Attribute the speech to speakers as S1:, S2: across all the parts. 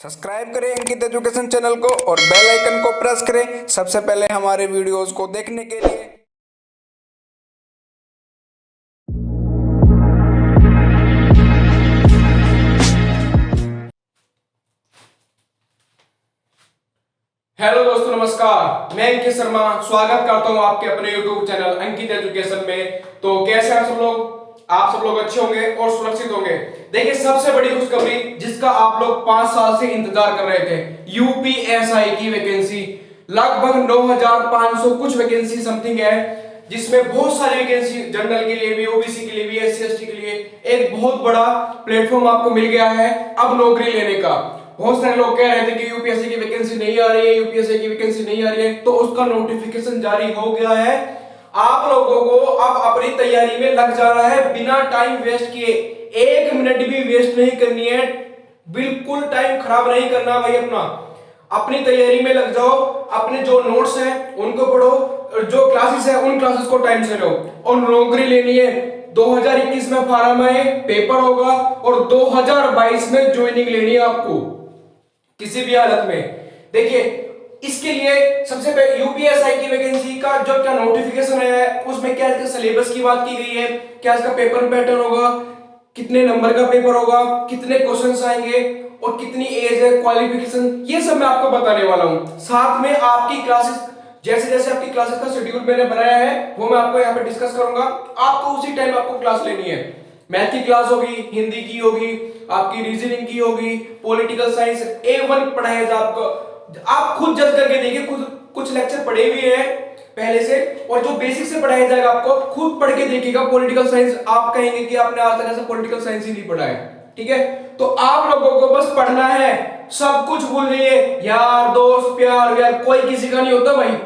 S1: Subscribe करें अंकित education channel को और बेल आइकन को प्रेस करें सबसे पहले हमारे वीडियोस को देखने के लिए।
S2: हेलो दोस्तों, नमस्कार। मैं अंकित शर्मा स्वागत करता हूं आपके अपने YouTube चैनल अंकित एजुकेशन में। तो कैसे हैं आप सब लोग अच्छे होंगे और सुरक्षित होंगे। देखिए, सबसे बड़ी खुशखबरी जिसका आप लोग 5 साल से इंतजार कर रहे थे, यूपीएसआई की वैकेंसी लगभग 9500 कुछ वैकेंसी समथिंग है, जिसमें बहुत सारी वैकेंसी जनरल के लिए भी, ओबीसी के लिए भी, एससी एसटी के लिए एक बहुत बड़ा प्लेटफॉर्म आपको मिल गया है अब नौकरी लेने का। बहुत सारे लोग कह रहे थे कि यूपीएससी की वैकेंसी नहीं आ रही है, यूपीएससी की वैकेंसी नहीं आ रही है, तो उसका नोटिफिकेशन जारी हो गया है। आप लोगों को अब अपनी तैयारी में लग जाना है बिना टाइम वेस्ट किए। 1 मिनट भी वेस्ट नहीं करनी है, बिल्कुल टाइम खराब नहीं करना भाई अपना। अपनी तैयारी में लग जाओ, अपने जो नोट्स हैं उनको पढ़ो, जो क्लासेस है उन क्लासेस को टाइम से लो और नौकरी लेनी है। 2021 में फार्म में पेपर होगा और 2022 में ज्वाइनिंग लेनी है आपको किसी भी हालत में। देखिए, इसके लिए सबसे पहले यूपीएसआई की वैकेंसी का जो क्या नोटिफिकेशन है उसमें क्या इसके सिलेबस की बात की गई है, क्या इसका पेपर पैटर्न होगा, कितने नंबर का पेपर होगा, कितने क्वेश्चंस आएंगे और कितनी एज है, क्वालिफिकेशन, ये सब मैं आपको बताने वाला हूं। साथ में आपकी क्लासेस, जैसे जैसे आपकी क्लासेस का शेड्यूल मैंने बनाया है वो मैं आपको यहाँ पे डिस्कस करूंगा। आपको उसी टाइम आपको क्लास लेनी है। मैथ की क्लास होगी, हिंदी की होगी, आपकी रीजनिंग की होगी, पॉलिटिकल साइंस A1 पढ़ाएगा आपको। आप खुद जज करके देखिए, खुद कुछ लेक्चर पढ़े भी हैं पहले से, और जो बेसिक से पढ़ाया जाएगा आपको खुद पढ़ के देखिएगा। पॉलिटिकल साइंस आप कहेंगे कि आपने आज तक ऐसा पॉलिटिकल साइंस ही नहीं पढ़ा है, ठीक है। तो आप लोगों को बस पढ़ना है, सब कुछ भूल जाइए। यार दोस्त प्यार यार कोई किसी का नहीं होता भाई।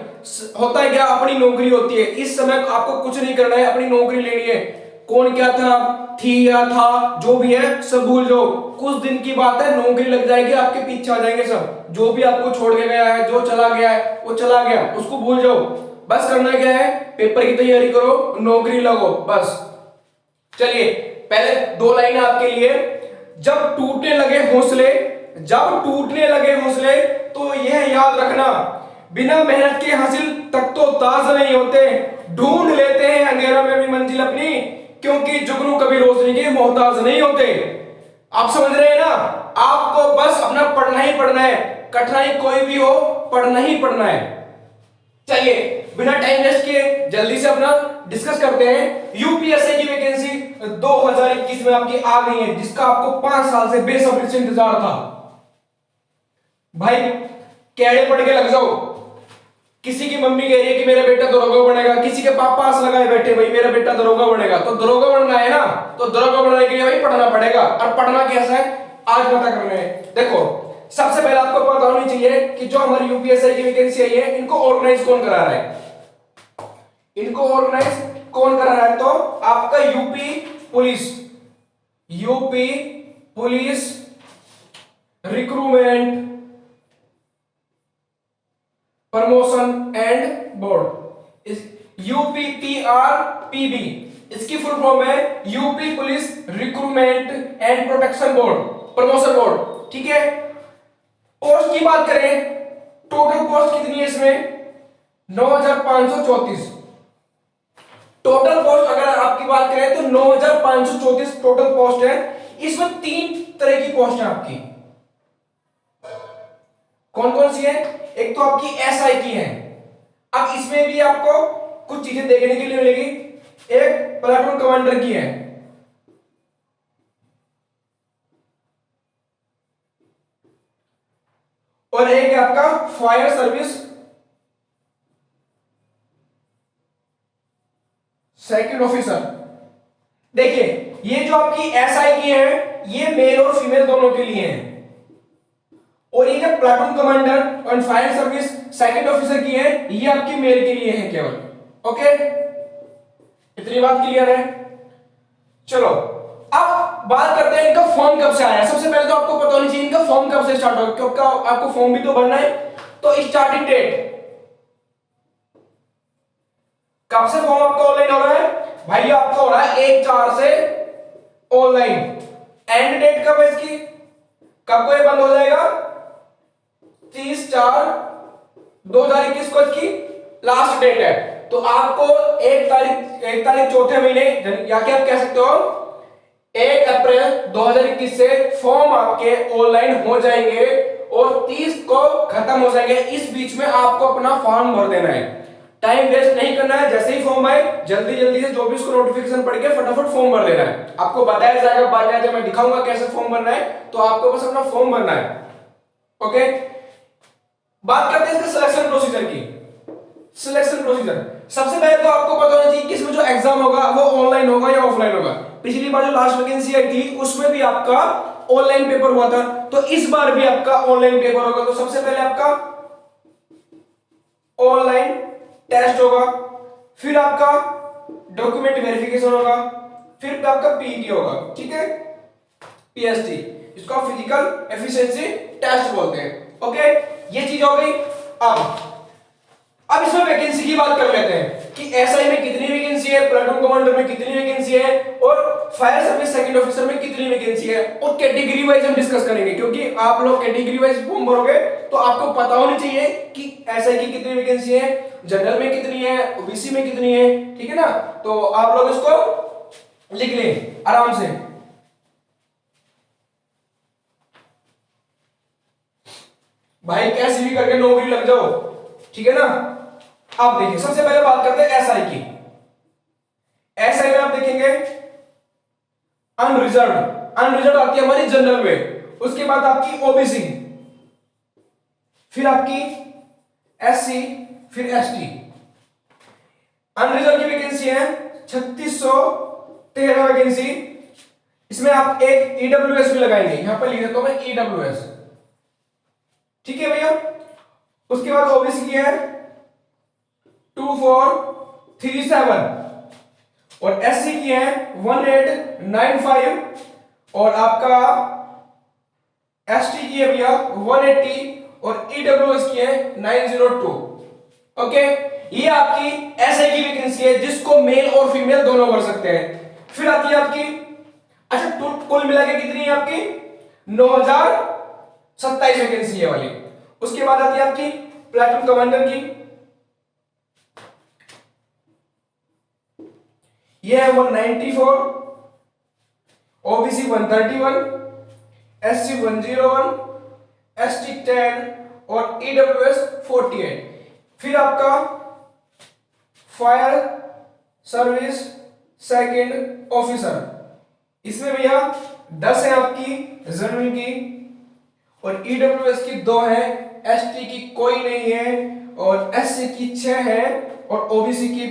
S2: होता है क्या, अपनी नौकरी होती है। इस समय आपको कुछ नहीं करना है, अपनी नौकरी लेनी है। कौन क्या था, थी या था, जो भी है सब भूल जाओ। कुछ दिन की बात है, नौकरी लग जाएगी, आपके पीछे आ जाएंगे सब। जो भी आपको छोड़ के गया है, जो चला गया है वो चला गया, उसको भूल जाओ। बस करना क्या है, पेपर की तैयारी करो, नौकरी लगो बस। चलिए, पहले 2 लाइन आपके लिए। जब टूटने लगे हौसले, जब टूटने लगे हौसले तो यह याद रखना, बिना मेहनत के हासिल तक तो ताज नहीं होते। ढूंढ लेते हैं अंधेरों में भी मंजिल अपनी, क्योंकि जुगनू कभी रोशनी के मोहताज नहीं होते। आप समझ रहे हैं ना। आपको बस अपना पढ़ना ही पढ़ना है, कठिनाई कोई भी हो पढ़ना ही पढ़ना है। चलिए, बिना टाइम वेस्ट किए जल्दी से अपना डिस्कस करते हैं। यूपीएससी की वैकेंसी 2021 में आपकी आ गई है, जिसका आपको 5 साल से बेसब्री से इंतजार था। भाई कैड़े पढ़ के लग जाओ। किसी की मम्मी कह रही है कि मेरा बेटा दरोगा बनेगा, किसी के पापा आस लगाए बैठे भाई मेरा बेटा दरोगा बनेगा। तो दरोगा बनना है ना, तो दरोगा बनने के लिए भाई पढ़ना पड़ेगा। और पढ़ना कैसा है आज पता करना है। देखो, सबसे पहले आपको पता होनी चाहिए कि जो हमारी यूपीएससी की वैकेंसी आई है इनको ऑर्गेनाइज कौन करा रहा है। इनको ऑर्गेनाइज कौन करा रहा है, तो आपका UP police recruitment promotion and board, UPPRPB, इसकी फुल फॉर्म है UP police recruitment and protection board, promotion board, ठीक है। पोस्ट की बात करें, टोटल पोस्ट कितनी है इसमें, 9534। टोटल पोस्ट अगर आपकी बात करें तो 9534 टोटल पोस्ट है। इसमें 3 तरह की पोस्ट है आपकी। कौन कौन सी है, एक तो आपकी एसआई की है। अब इसमें भी आपको कुछ चीजें देखने के लिए मिलेगी। एक प्लाटून कमांडर की है, और एक है आपका फायर सर्विस सेकंड ऑफिसर। देखिए, ये जो आपकी एसआई की है ये मेल और फीमेल दोनों के लिए है, और ये जो प्लाटून कमांडर और फायर सर्विस सेकंड ऑफिसर की है ये आपकी मेल के लिए है केवल। ओके, इतनी बात क्लियर है। चलो, अब बात करते हैं इनका फॉर्म कब से आया। सबसे पहले तो आपको पता होनी चाहिए इनका फॉर्म कब से स्टार्ट होगा, क्योंकि आपको फॉर्म भी तो भरना है। तो स्टार्टिंग डेट कब से फॉर्म आपका ऑनलाइन हो रहा है भाई, आपका हो रहा है 1/4 से ऑनलाइन। एंड डेट कब है इसकी, कब को ये बंद हो जाएगा? 30/4/2021 को इसकी लास्ट डेट है। तो आपको 1 तारीख चौथे महीने, या क्या आप कह सकते हो 1 अप्रैल 2021 से फॉर्म आपके ऑनलाइन हो जाएंगे और 30 को खत्म हो जाएंगे। इस बीच में आपको अपना फॉर्म भर देना है, टाइम वेस्ट नहीं करना है। जैसे ही फॉर्म आए जल्दी जल्दी से जो भी उसको नोटिफिकेशन पड़ के फटाफट फॉर्म भर देना है। आपको बताया जाएगा बाकायदा, मैं दिखाऊंगा कैसे फॉर्म भरना है, तो आपको बस अपना फॉर्म भरना है। ओके, बात करते हैं इसके सिलेक्शन प्रोसीजर की। सिलेक्शन प्रोसीजर, सबसे पहले तो आपको पता होना चाहिए कि इसमें जो एग्जाम होगा वो ऑनलाइन होगा या ऑफलाइन होगा। पिछली बार जो लास्ट वैकेंसी आई थी उसमें भी आपका ऑनलाइन पेपर हुआ था, तो इस बार भी आपका ऑनलाइन पेपर होगा। तो सबसे पहले आपका ऑनलाइन टेस्ट होगा, फिर आपका डॉक्यूमेंट वेरिफिकेशन होगा, फिर आपका पीईटी होगा, ठीक है, पीएसटी, इसको फिजिकल एफिशिएंसी टेस्ट बोलते हैं। ओके, ये चीज हो गई। अब इसमें वैकेंसी की बात कर लेते हैं कि एसआई में कितनी वैकेंसी है, प्लाटून कमांडर में कितनी वैकेंसी है, और फायर सर्विस सेकंड ऑफिसर में कितनी वैकेंसी है, और कैटेगरी वाइज हम डिस्कस करेंगे, क्योंकि आप लोग कैटेगरी वाइज फॉर्म भरोगे तो आपको पता होनी चाहिए कि एसआई की कितनी वैकेंसी है, जनरल में कितनी है, ओबीसी में कितनी है, ठीक है ना। तो आप लोग इसको लिख लें आराम से। भाई कैसे भी करके नौकरी लग जाओ, ठीक है ना। आप देखिए, सबसे पहले बात करते हैं एसआई की। एसआई में आप देखेंगे अनरिजर्व, अनरिजर्व आती है हमारी जनरल में, उसके बाद आपकी ओबीसी, फिर आपकी एससी, फिर एसटी। अनरिजर्व की वैकेंसी है 3613 वैकेंसी। इसमें आप एक ईडब्ल्यूएस भी लगाएंगे, यहां पर लिख देता हूं मैं ईडब्ल्यूएस, ठीक है भैया। उसके बाद ओबीसी की है 2437 और एससी की है 1895 और आपका एसटी की है भैया 180 और ईडब्ल्यूएस की है 902। ओके, ये आपकी एसआई की वैकेंसी है जिसको मेल और फीमेल दोनों भर सकते हैं। फिर आती है आपकी, अच्छा कुल मिला के कितनी है आपकी 9027 वैकेंसी है वाली। उसके बाद आती है आपकी प्लाटून कमांडर की, यह है 194, ओबीसी 131, एससी 101, एसटी 10 और ईडब्ल्यूएस 48। फिर आपका फायर सर्विस सेकंड ऑफिसर, इसमें भैया 10 है आपकी जनरल की और ईडब्ल्यूएस की 2 है, एसटी की कोई नहीं है और एससी की 6 है और ओबीसी की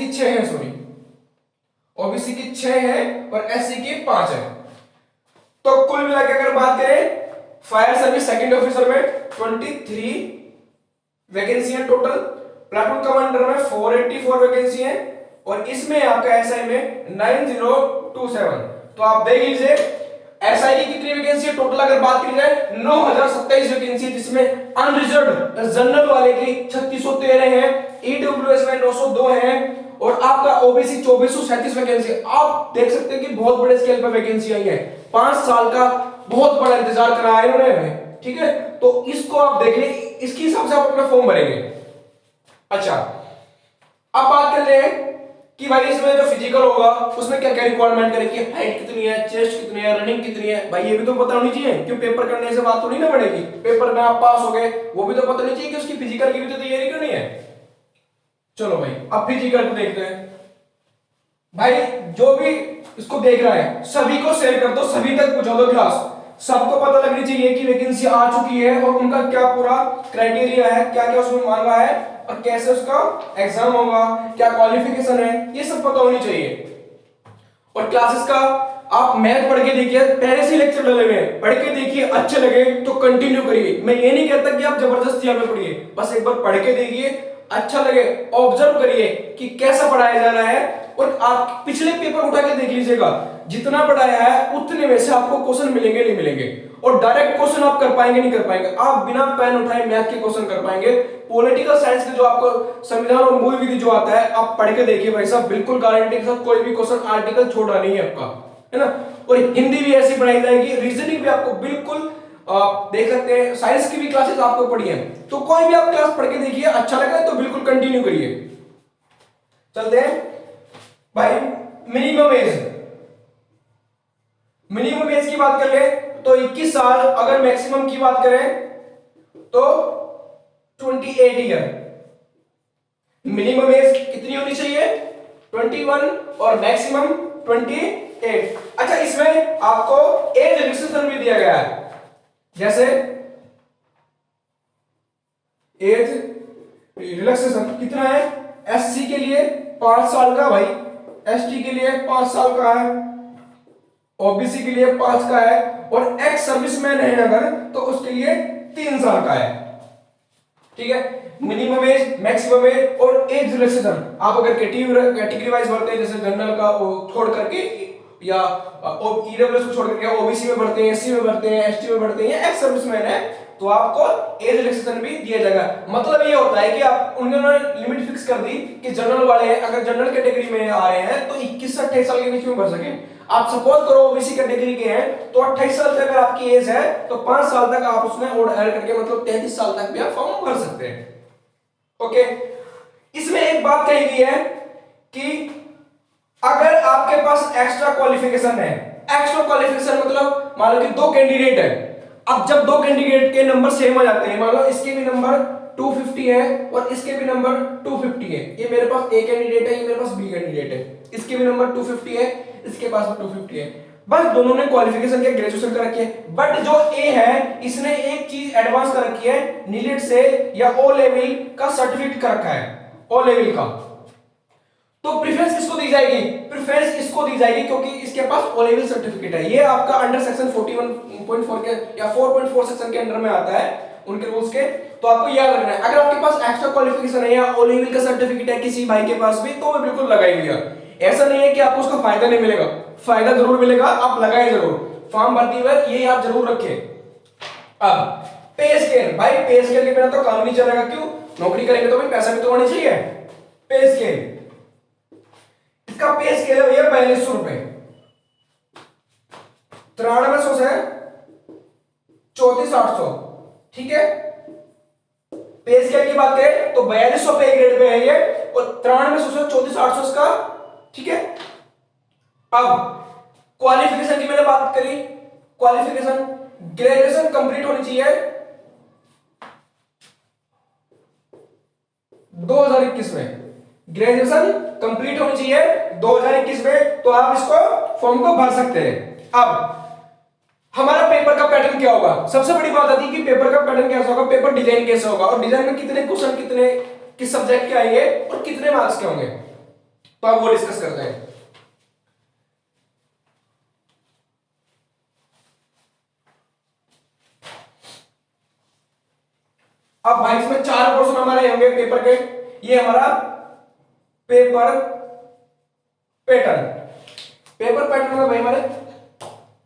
S2: 6 है, सॉरी ओबीसी की 6 है और एससी की 5 है। तो कुल मिलाकर अगर बात करें फायर सर्विस सेकंड ऑफिसर में 23 वैकेंसी है टोटल, प्लाटून कमांडर में 484 वैकेंसी है और इसमें आपका एसआई में 9027। तो आप देख लीजिए एसआई की कितनी वैकेंसी है टोटल, अगर बात की जाए 9027 वैकेंसी है, जिसमें अनरिजर्व्ड जनरल वाले की 3613 है, ईडब्ल्यूएस में 902 है और आपका ओबीसी 2437 वैकेंसी। आप देख सकते हैं कि बहुत बड़े स्केल पर वैकेंसी आई है, 5 साल का बहुत बड़ा इंतजार कराया है इन्होंने हमें, ठीक है। तो इसको आप देख लें, इसके हिसाब से आप अपना फॉर्म भरेंगे। अच्छा, अब बात कर ले कि भाई इसमें जो फिजिकल होगा उसमें क्या क्या रिक्वायरमेंट करेगी, हाइट कितनी है, चेस्ट कितनी है, रनिंग कितनी है, भाई ये भी तो पता होनी चाहिए, क्यों पेपर करने से बात तो नहीं ना बढ़ेगी। पेपर में आप पास हो गए वो भी तो पता नहीं चाहिए कि उसकी फिजिकल की भी तो तैयारी करनी है। चलो भाई अब फिजिकल को देखते हैं। भाई जो भी इसको देख रहा है सभी को शेयर कर दो, सभी तक पहुंचा दो क्लास, सबको पता लगनी चाहिए कि वैकेंसी आ चुकी है और उनका क्या पूरा क्राइटेरिया है, क्या क्या उसमें मांगा है और कैसे उसका एग्जाम होगा, क्या क्वालिफिकेशन है, ये सब पता होनी चाहिए। और क्लासेस का आप मैथ पढ़ के देखिए, पहले से लेक्चर डले हुए हैं, पढ़ के देखिए, अच्छे लगे तो कंटिन्यू करिए। मैं ये नहीं कहता कि आप जबरदस्ती यहाँ पे पढ़िए, बस एक बार पढ़ के देखिए, अच्छा लगे ऑब्जर्व करिए कि कैसा पढ़ाया जा रहा है और आप पिछले पेपर उठा के देख लीजिएगा, जितना पढ़ाया है उतने में से आपको क्वेश्चन मिलेंगे नहीं मिलेंगे, और डायरेक्ट क्वेश्चन आप कर पाएंगे नहीं कर पाएंगे, आप बिना पेन उठाए मैथ के क्वेश्चन कर पाएंगे। पॉलिटिकल साइंस के जो आपको संविधान और मूल विधि जो आता है आप पढ़ के देखिए भाई साहब, बिल्कुल गारंटी के साथ कोई भी क्वेश्चन आर्टिकल छोड़ रहा नहीं है आपका, है ना। और हिंदी भी ऐसी पढ़ाई जाएगी, रीजनिंग भी आपको बिल्कुल देख सकते हैं, साइंस की भी क्लासेस आपको पढ़ी है। तो कोई भी आप क्लास पढ़ के देखिए, अच्छा लगे तो बिल्कुल कंटिन्यू करिए। चलते हैं भाई मिनिमम एज। मिनिमम एज की बात कर ले तो 21 साल, अगर मैक्सिमम की बात करें तो 28 ईयर। मिनिमम एज कितनी होनी चाहिए? 21 और मैक्सिमम 28। अच्छा, इसमें आपको एज रिस्ट्रिक्शन भी दिया गया है, जैसे एज रिलैक्सेशन कितना है? एससी के लिए 5 साल का भाई, एसटी के लिए 5 साल का है, ओबीसी के लिए 5 का है, और एक्स सर्विसमैन है अगर तो उसके लिए 3 साल का है। ठीक है, मिनिमम एज, मैक्सिमम एज और एज रिलैक्सेशन। आप अगर कैटेगरी वाइज भरते हैं, जैसे जनरल का छोड़ करके या ईडब्ल्यूएस को छोड़ करके ओबीसी में भरते हैं, एससी में भरते हैं, एसटी में भरते हैं, एक्स सर्विसमैन है, तो आपको एज रिलैक्सेशन भी दिया जाएगा। मतलब ये होता है कि आप उन्होंने लिमिट फिक्स कर दी कि जनरल वाले अगर जनरल कैटेगरी में आ रहे हैं तो 21 से 28 साल के बीच में भर सके। आप सपोज करो ओबीसी कैटेगरी के हैं तो 28 साल तक अगर आपकी एज है तो 5 साल तक आप उसमें और ऐड करके मतलब 33 साल तक भी आप फॉर्म भर सकते हैं। ओके, इसमें एक बात कही गई है कि अगर आपके पास एक्स्ट्रा क्वालिफिकेशन है, एक्स्ट्रा क्वालिफिकेशन मतलब मान लो कि 2 कैंडिडेट है, अब जब 2 कैंडिडेट के नंबर सेम हो जाते हैं, मान लो इसके भी नंबर 250 है और इसके भी नंबर 250 है, ये मेरे पास ए कैंडिडेट है, ये मेरे पास बी कैंडिडेट है, इसके भी नंबर 250 है, इसके पास भी 250 है, बस दोनों ने क्वालिफिकेशन के ग्रेजुएशन कर रखी है। बट जो ए है इसने एक चीज एडवांस कर रखी है, नीलेट से या ओ लेवल का सर्टिफिकेट कर रखा है, ओ लेवल का, तो प्रेफरेंस किसको दी जाएगी? प्रेफरेंस इसको दी जाएगी क्योंकि इसके पास ओ लेवल सर्टिफिकेट है। ये आपका अंडर सेक्शन 41.4 के या 4.4 सेक्शन के अंडर में आता है उनके रूल्स के, तो आपको याद रखना है। अगर आपके पास एक्स्ट्रा क्वालिफिकेशन है या ओ लेवल का सर्टिफिकेट है किसी भाई के पास भी, तो वो बिल्कुल लगाइएगा। ऐसा नहीं है कि आपको उसका फायदा नहीं मिलेगा, फायदा जरूर मिलेगा, आप लगाए जरूर, फॉर्म भरती हुए ये आप जरूर रखें। अब पे स्केल, भाई पे स्केल के बिना तो काम नहीं चलेगा, क्यों? नौकरी करेंगे तो भाई पैसा भी तो होना चाहिए। पे स्केल, इसका पे स्केल है भैया 4200 रुपए, 9300 से 34800। ठीक है, पे स्केल की बात करें तो 4200 पे ग्रेड पे है ये, और 9300 से 34800 इसका। ठीक है, अब क्वालिफिकेशन की मैंने बात करी, क्वालिफिकेशन ग्रेजुएशन कंप्लीट होनी चाहिए 2021 में, ग्रेजुएशन कंप्लीट होनी चाहिए 2021 में, तो आप इसको फॉर्म को भर सकते हैं। अब हमारा पेपर का पैटर्न क्या होगा? सबसे बड़ी बात आती है कि पेपर का पैटर्न कैसा होगा, पेपर डिजाइन कैसे होगा, और डिजाइन में कितने क्वेश्चन कितने किस सब्जेक्ट के आएंगे और कितने मार्क्स के होंगे, तो आप वो डिस्कस करते हैं। अब भाई इसमें 4 पोर्शन हमारे होंगे पेपर के। ये हमारा पेपर पैटर्न, पेपर पैटर्न में भाई हमारे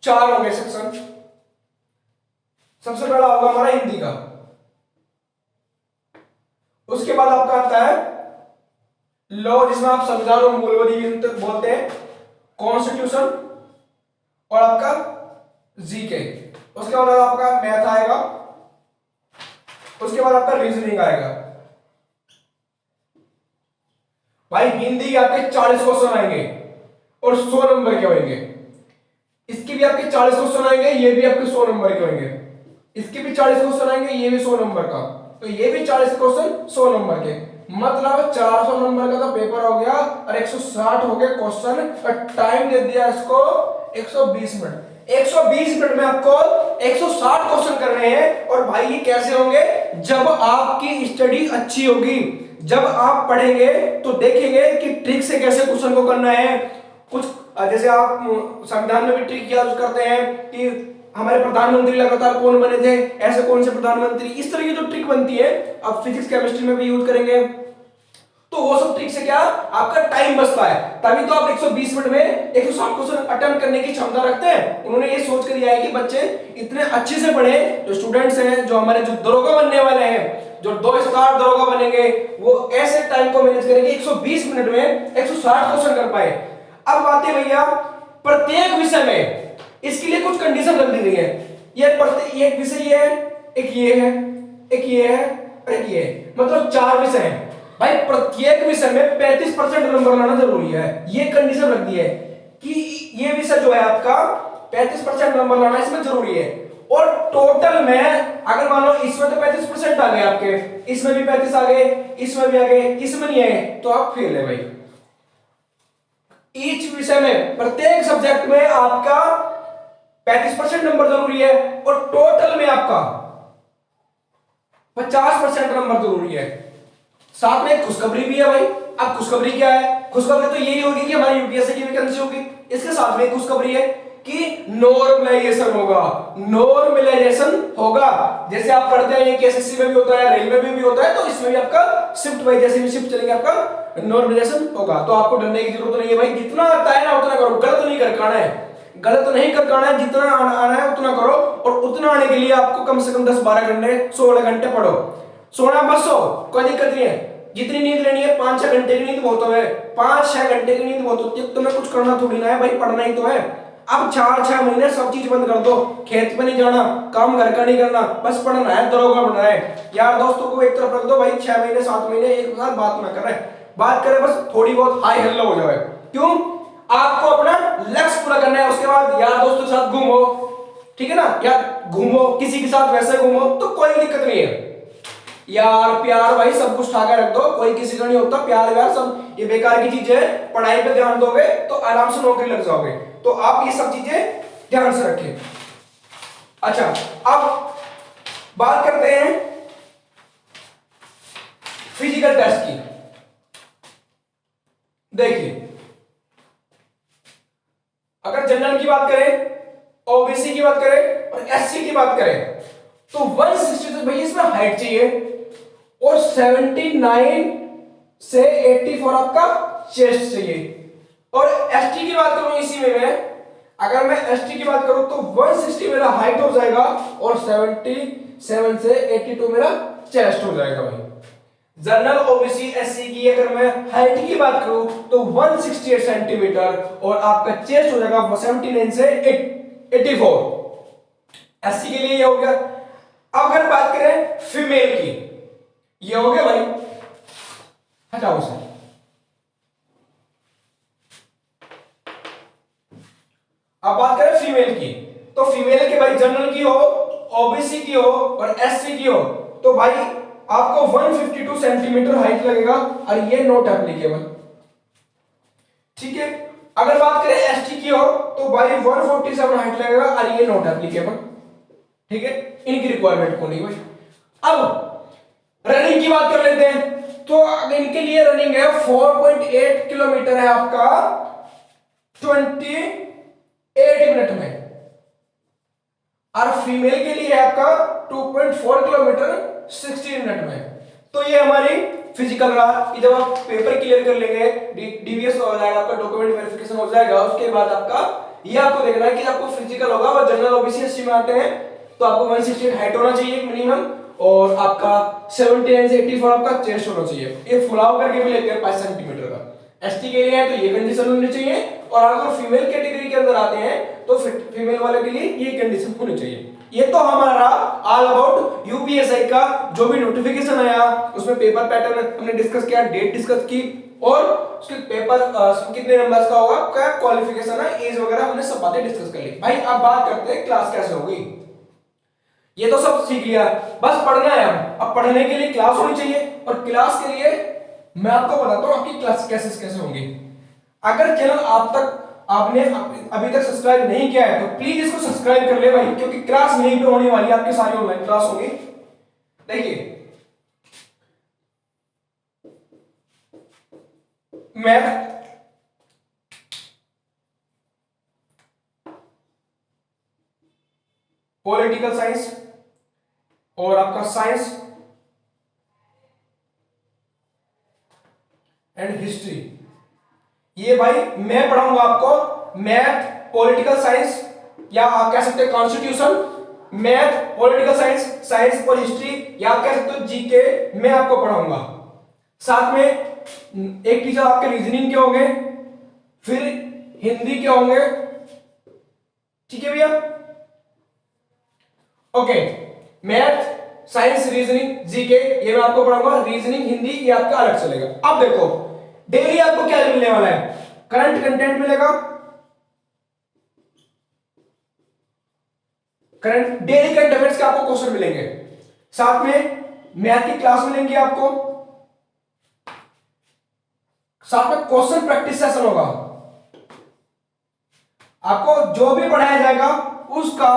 S2: 4 होंगे सेक्शन। सबसे पहला होगा हमारा हिंदी का, उसके बाद आपका आता है लॉ, जिसमें आप संविधान और मूलवादी बोलते हैं, कॉन्स्टिट्यूशन, और आपका जीके। उसके बाद आपका मैथ आएगा, उसके बाद आपका रीजनिंग आएगा। भाई हिंदी के आपके 40 क्वेश्चन आएंगे और 100 नंबर के होंगे, इसके भी आपके 40 क्वेश्चन आएंगे, ये भी आपके 100 नंबर के होंगे, इसके भी 40 क्वेश्चन आएंगे, ये भी 100 नंबर का, तो ये भी 40 क्वेश्चन 100 नंबर के, मतलब 400 नंबर का तो पेपर हो गया, और 160 हो गए क्वेश्चन, और टाइम दे दिया इसको 120 मिनट। 120 मिनट में आपको 160 क्वेश्चन करने हैं। और भाई ये कैसे होंगे? जब आपकी स्टडी अच्छी होगी, जब आप पढ़ेंगे तो देखेंगे कि ट्रिक से कैसे क्वेश्चन को करना है। कुछ जैसे आप संविधान में भी ट्रिक यूज करते हैं कि हमारे प्रधानमंत्री लगातार कौन बने थे, ऐसे कौन से प्रधानमंत्री, इस तरह की जो ट्रिक बनती है आप फिजिक्स केमिस्ट्री में भी यूज करेंगे, तो वो सब ट्रिक से क्या आपका टाइम बचता है। तभी तो आप 120 मिनट में 160 क्वेश्चन अटेम्प्ट करने की क्षमता रखते हैं। उन्होंने ये सोच कर दिया है कि बच्चे इतने अच्छे से पढ़े, जो स्टूडेंट्स हैं, जो हमारे जो दरोगा बनने वाले हैं, जो 2 स्टार दरोगा बनेंगे, वो ऐसे टाइम को मैनेज करेंगे 120 मिनट में 160 क्वेश्चन कर पाए। अब बात है भैया प्रत्येक विषय में इसके लिए कुछ कंडीशन रख दी गई है। ये एक विषय ये है, एक ये है, एक ये है और एक ये है, मतलब 4 विषय हैं भाई। प्रत्येक विषय में 35% नंबर लाना जरूरी है। ये कंडीशन रख दी है कि ये विषय जो है आपका 35% नंबर लाना इसमें जरूरी है। और टोटल में अगर मान लो इसमें तो 35% आ गए आपके, इसमें भी 35 आ गए, इसमें भी आ गए, इसमें नहीं आए, तो आप फेल है भाई। ईच विषय में प्रत्येक सब्जेक्ट में आपका 35% नंबर जरूरी है और टोटल में आपका 50% नंबर जरूरी है। साथ में खुशखबरी भी है भाई। अब खुशखबरी क्या है? खुशखबरी तो यही होगी कि हमारी यूपीएससी की वैकेंसी होगी। इसके साथ में खुशखबरी है कि नॉर्मलाइजेशन होगा। नॉर्मलाइजेशन होगा, जैसे आप पढ़ते हैं कि एसएससी में भी होता है, रेलवे में भी होता है, तो इसमें भी आपका शिफ्ट वाइज जैसे भी शिफ्ट चलेंगे आपका नॉर्मलाइजेशन होगा। तो आपको डरने की जरूरत नहीं है भाई, जितना आता है ना उतना करो, गलत नहीं करना है, गलत नहीं करना है, जितना आना है उतना करो। और उतना आने के लिए आपको कम से कम 10-12 घंटे 16 घंटे पढ़ो। सोना मत सो, कोई दिक्कत नहीं है। जितनी नींद लेनी है 5-6 घंटे की नींद बहुत है, 5-6 घंटे की नींद बहुत होती है। तुम्हें कुछ करना थोड़ी ना है भाई, पढ़ना ही तो है। अब 4-6 महीने सब चीज बंद कर दो, खेत पे नहीं जाना, काम घर का नहीं करना, बस पढ़ना है, दरोगा बनना है। यार दोस्तों को एक तरफ रख दो भाई, 6 महीने 7 महीने एक साथ बात ना करें, बात करें बस थोड़ी बहुत हाई हेलो हो जाए। क्यों? आपको अपना लक्ष्य पूरा करना है। उसके बाद यार दोस्तों के साथ घूमो, ठीक है ना, या घूमो किसी के साथ वैसे घूमो तो कोई दिक्कत नहीं है। यार प्यार भाई सब कुछ ठाकर रख दो, कोई किसी का नहीं होता प्यार व्यार, सब ये बेकार की चीजें है। पढ़ाई पे ध्यान दोगे तो आराम से नौकरी लग जाओगे। तो आप ये सब चीजें ध्यान से रखें। अच्छा, अब बात करते हैं फिजिकल टेस्ट की। देखिए, अगर जनरल की बात करें, ओबीसी की बात करें और एससी की बात करें तो 160 तो भाई इसमें हाइट चाहिए और 79 से 84 आपका चेस्ट चाहिए। और एसटी की बात करूं इसी में मैं, अगर मैं एसटी की बात करूं तो 160 मेरा हाइट हो जाएगा और 77 से 82 मेरा चेस्ट हो जाएगा भाई। जनरल ओबीसी एससी की अगर मैं हाइट की बात करूं तो 168 सेंटीमीटर और आपका चेस्ट हो जाएगा 79 से 84। एससी के लिए ये हो गया। अब अगर बात करें फीमेल की, ये हो गया भाई, हटाओ सर। अब बात करें फीमेल की, तो फीमेल के भाई जनरल की हो, ओबीसी की हो और एससी की हो तो भाई आपको 152 सेंटीमीटर हाइट लगेगा और ये नॉट एप्लीकेबल, ठीक है। अगर बात करें एसटी की हो तो भाई 147 हाइट लगेगा और ये नॉट एप्लीकेबल, ठीक है, इनकी रिक्वायरमेंट को नहीं भाई। अब रनिंग की बात कर लेते हैं, तो इनके लिए रनिंग है 4.8 किलोमीटर है आपका 28 मिनट में, और फीमेल के लिए है आपका 2.4 किलोमीटर 16 मिनट में। तो ये हमारी फिजिकल रहा। जब आप पेपर क्लियर कर लेंगे, डीवीएस हो जाएगा आपका, डॉक्यूमेंट वेरिफिकेशन हो जाएगा, उसके बाद आपका ये आपको देखना है कि आपको फिजिकल होगा और जनरल ओबीसी एससी में आते हैं तो आपको 168 हाइट होना चाहिए मिनिमम और आपका 79 से 84 आपका चेस्ट होना चाहिए। ये फुलाव करके भी लेते हैं 5 सेंटीमीटर का। एसटी के लिए है तो ये कंडीशन होनी चाहिए, और अगर फीमेल कैटेगरी के अंदर आते हैं तो फीमेल वाले के लिए ये कंडीशन होनी चाहिए। ये तो हमारा ऑल अबाउट यूपीएससी का जो भी नोटिफिकेशन आया उसमें पेपर पैटर्न हमने डिस्कस किया, डेट डिस्कस की और उसके पेपर कितने नंबर्स का होगा, क्या क्वालिफिकेशन है, एज वगैरह हमने सब बातें डिस्कस कर ली। भाई अब बात करते हैं क्लास कैसे होगी। ये तो सब सीख लिया, बस पढ़ना है। अब पढ़ने के लिए क्लास होनी चाहिए और क्लास के लिए मैं आपको बताता हूं आपकी क्लास कैसे होंगी। अगर चैनल आपने अभी तक सब्सक्राइब नहीं किया है तो प्लीज इसको सब्सक्राइब कर ले भाई, क्योंकि क्लास यहीं पे होने वाली है, आपकी सारी ऑनलाइन क्लास होगी। देखिए, मैथ, पॉलिटिकल साइंस और आपका साइंस एंड हिस्ट्री, ये भाई मैं पढ़ाऊंगा आपको। मैथ, पॉलिटिकल साइंस या आप कह सकते हैं constitution, math, political science, science और हिस्ट्री, या आप कह सकते हो जीके, मैं आपको पढ़ाऊंगा। साथ में एक टीचर आपके रीजनिंग के होंगे, फिर हिंदी के होंगे ठीक है भैया। Okay, math, science, reasoning, GK ये मैं आपको पढ़ाऊंगा। रीजनिंग, हिंदी ये आपका अलग चलेगा। अब देखो डेली आपको क्या मिलने वाला है, करंट कंटेंट मिलेगा, करंट डेली करंट अफेयर्स के आपको क्वेश्चन मिलेंगे, साथ में मैथ की क्लास मिलेंगी आपको, साथ में क्वेश्चन प्रैक्टिस सेशन होगा। आपको जो भी पढ़ाया जाएगा उसका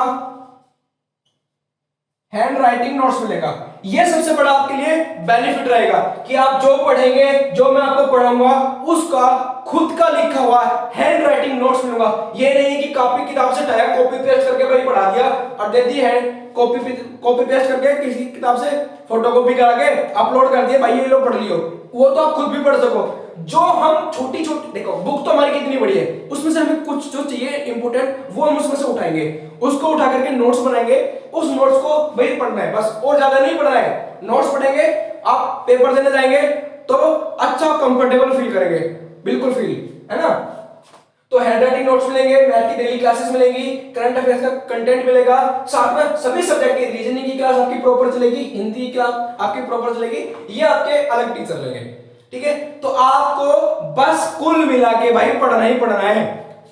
S2: हैंड राइटिंग नोट्स मिलेगा। यह सबसे बड़ा आपके लिए बेनिफिट रहेगा कि आप जो पढ़ेंगे, जो मैं आपको पढ़ाऊंगा उसका खुद का लिखा हुआ हैंड राइटिंग नोट्स मिलेगा। ये नहीं है कि कॉपी किताब से उठाया, कॉपी पेस्ट करके भाई पढ़ा दिया और दे दी है, कॉपी पेस्ट करके किसी किताब से फोटोकॉपी करा के अपलोड कर दिया, भाई ये लो पढ़ लियो। वो तो आप खुद भी पढ़ सको। जो हम छोटी छोटी, देखो बुक तो हमारी कितनी बड़ी है, उसमें से हमें कुछ जो चाहिए इंपोर्टेंट वो हम उसमें से उठाएंगे, उसको उठा करके नोट्स बनाएंगे, उस नोट्स को भाई पढ़ना है बस, और ज्यादा नहीं पढ़ना है। नोट्स पढ़ेंगे, आप पेपर देने जाएंगे तो अच्छा कंफर्टेबल फील करेंगे, बिल्कुल फील, है ना। तो हैंड राइटिंग नोट्स मिलेंगे, मैथ की डेली क्लासेस मिलेंगी, करंट अफेयर्स का कंटेंट मिलेगा, साथ में सभी सब्जेक्ट की रीजनिंग की क्लास आपकी प्रॉपर चलेगी, हिंदी की क्लास आपकी प्रॉपर चलेगी, ये आपके अलग टीचर लेंगे, ठीक है। तो आपको बस कुल मिला के भाई पढ़ना ही पढ़ना है,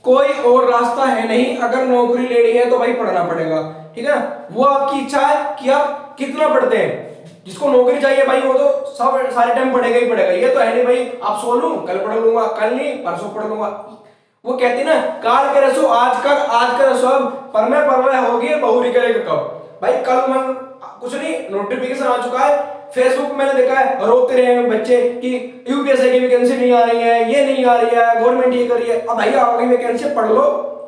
S2: कोई और रास्ता है नहीं। अगर नौकरी लेनी है तो भाई पढ़ना पड़ेगा, ठीक है। वो आपकी इच्छा है कि आप कितना पढ़ते हैं। जिसको नौकरी चाहिए भाई वो तो सब सारे टाइम पढ़ेगा ही पढ़ेगा। ये तो है नहीं भाई आप सो लूं कल पढ़ लूंगा, कल नहीं परसों पढ़ लूंगा। वो कहते ना काल के रसो आज कर रसो अब, पर मैं परवाह होगी बहुरी करेगा कब। भाई कल मन कुछ नहीं, नोटिफिकेशन आ चुका है, फेसबुक मैंने देखा है, रोते रहे हैं बच्चे कि यूपीएससी की वैकेंसी नहीं आ रही है, ये नहीं आ रही है, गवर्नमेंट ये कर रही है। अब भाई आओगी वैकेंसी पढ़ लो,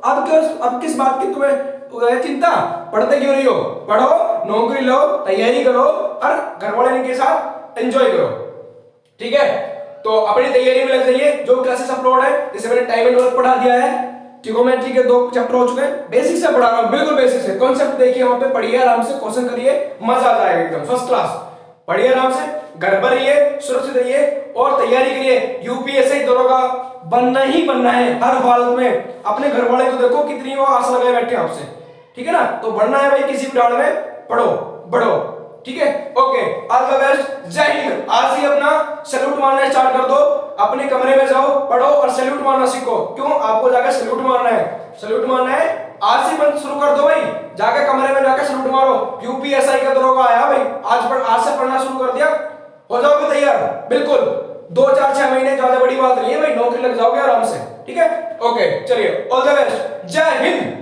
S2: अब किस बात की तुम्हें चिंता, पढ़ते क्यों नहीं हो, पढ़ो, नौकरी लो, तैयारी करो और घर वाले के साथ एंजॉय करो, ठीक है। तो अपनी तैयारी में लग जाइए। जो क्लासेस अपलोड है, जैसे मैंने टाइम एंड वर्क पढ़ा दिया है, ट्रिगोनोमेट्री के 2 चैप्टर हो चुके हैं, बेसिक से पढ़ा रहा हूं, बिल्कुल बेसिक से। कॉन्सेप्ट देखिए वहां पे, पढ़िए आराम से, क्वेश्चन करिए, मजा आ जाएगा एकदम फर्स्ट क्लास। पढ़िए आराम से, घर पर रहिए, सुरक्षित रहिए और तैयारी करिए। यूपीएससी दरोगा बनना ही बनना है हर हालत में। अपने घर वाले को देखो कितनी वो आस लगाए बैठे हैं आपसे, ठीक है ना। तो बढ़ना है भाई, किसी भी डाल में पढ़ो बढ़ो, ठीक है। ओके, ऑल द बेस्ट, जय हिंद। आज ही अपना सैल्यूट मारना स्टार्ट कर दो, अपने कमरे में जाओ, पढ़ो और सैल्यूट मारना सीखो। क्यों, आपको जाकर सैल्यूट मारना है, सैल्यूट मारना है। आज से बंद शुरू कर दो भाई, जाकर कमरे में जाकर सैल्यूट मारो। यूपीएससी का दरोगा आया भाई, आज से पढ़ना शुरू कर दिया, हो जाओगे तैयार, बिल्कुल 2 4 6 महीने, ज्यादा बड़ी बात नहीं है भाई, नौकरी लग जाओगे आराम से, ठीक है। ओके चलिए, ऑल द बेस्ट, जय हिंद।